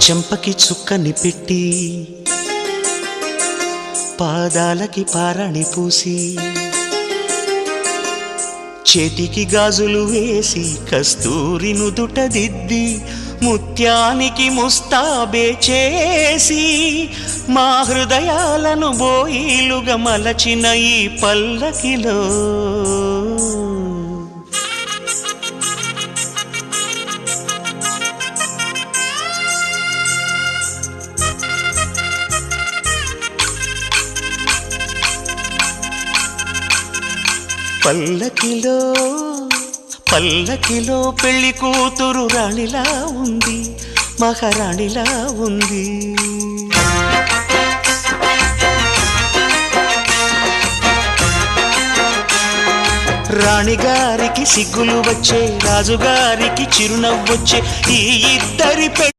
చెంపకి చుక్కని పెట్టి పాదాలకి పారాణి పూసి చేతికి గాజులు వేసి కస్తూరి నుదుట దిద్ది ముత్యానికి ముస్తాబే చేసి మా హృదయాలను బోయిలుగా మలచిన ఈ పల్లకిలో పల్లకిలో పల్లకిలో పెళ్లి కూతురు రాణిలా ఉంది, మహారాణిలా ఉంది. రాణిగారికి సిగ్గులు వచ్చే, రాజుగారికి చిరునవ్వొచ్చే ఈ ఇద్దరి